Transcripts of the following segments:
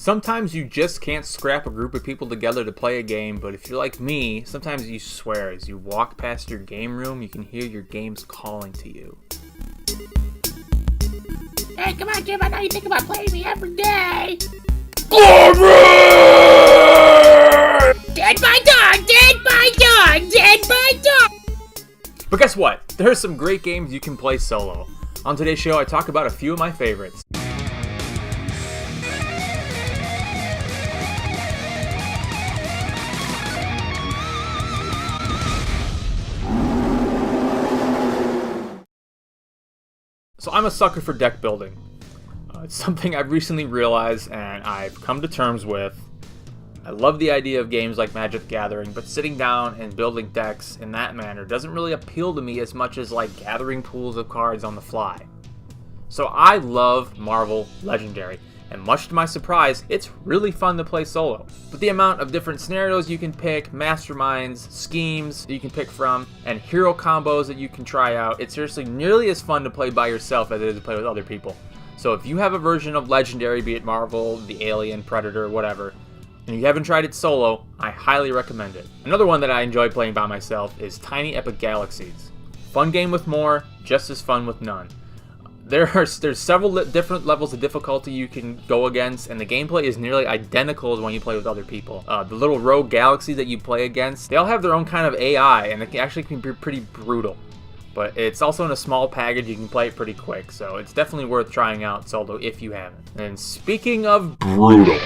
Sometimes you just can't scrap a group of people together to play a game, but if you're like me, sometimes you swear as you walk past your game room, you can hear your games calling to you. Hey, come on, Jim, I know you think about playing me every day. Glory! Dead by dog, dead by dog, dead by dog. But guess what? There are some great games you can play solo. On today's show, I talk about a few of my favorites. So I'm a sucker for deck building. It's something I've recently realized and I've come to terms with. I love the idea of games like Magic the Gathering, but sitting down and building decks in that manner doesn't really appeal to me as much as like gathering pools of cards on the fly. So I love Marvel Legendary, and much to my surprise, it's really fun to play solo. But the amount of different scenarios you can pick, masterminds, schemes that you can pick from, and hero combos that you can try out, it's seriously nearly as fun to play by yourself as it is to play with other people. So if you have a version of Legendary, be it Marvel, the Alien, Predator, whatever, and you haven't tried it solo, I highly recommend it. Another one that I enjoy playing by myself is Tiny Epic Galaxies. Fun game with more, just as fun with none. There's several different levels of difficulty you can go against, and the gameplay is nearly identical as when you play with other people. The little rogue galaxies that you play against, they all have their own kind of AI, and it actually can be pretty brutal. But it's also in a small package, you can play it pretty quick, so it's definitely worth trying out solo if you haven't. And speaking of brutal,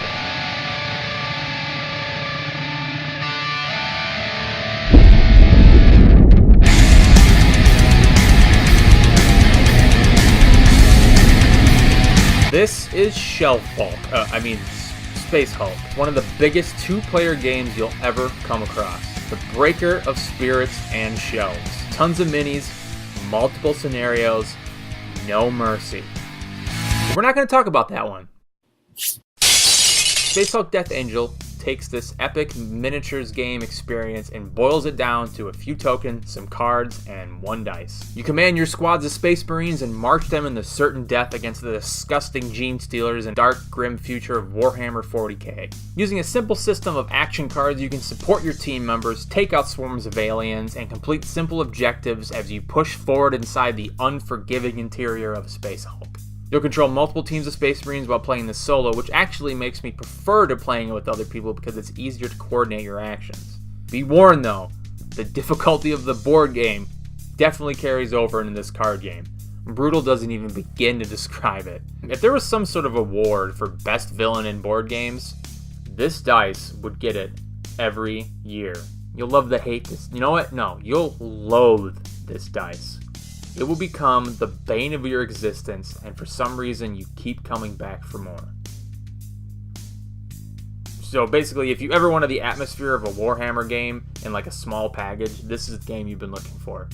this is Shelf Hulk, Space Hulk, one of the biggest two-player games you'll ever come across. The breaker of spirits and shells. Tons of minis, multiple scenarios, no mercy. We're not going to talk about that one. Space Hulk Death Angel takes this epic miniatures game experience and boils it down to a few tokens, some cards, and one dice. You command your squads of Space Marines and march them into certain death against the disgusting Gene Stealers and dark, grim future of Warhammer 40k. Using a simple system of action cards, you can support your team members, take out swarms of aliens, and complete simple objectives as you push forward inside the unforgiving interior of Space Hulk. You'll control multiple teams of Space Marines while playing this solo, which actually makes me prefer to playing it with other people because it's easier to coordinate your actions. Be warned though, the difficulty of the board game definitely carries over into this card game. Brutal doesn't even begin to describe it. If there was some sort of award for best villain in board games, this dice would get it every year. You'll love to hate this. You know what? No, you'll loathe this dice. It will become the bane of your existence, and for some reason you keep coming back for more. So basically, if you ever wanted the atmosphere of a Warhammer game in like a small package, this is the game you've been looking for.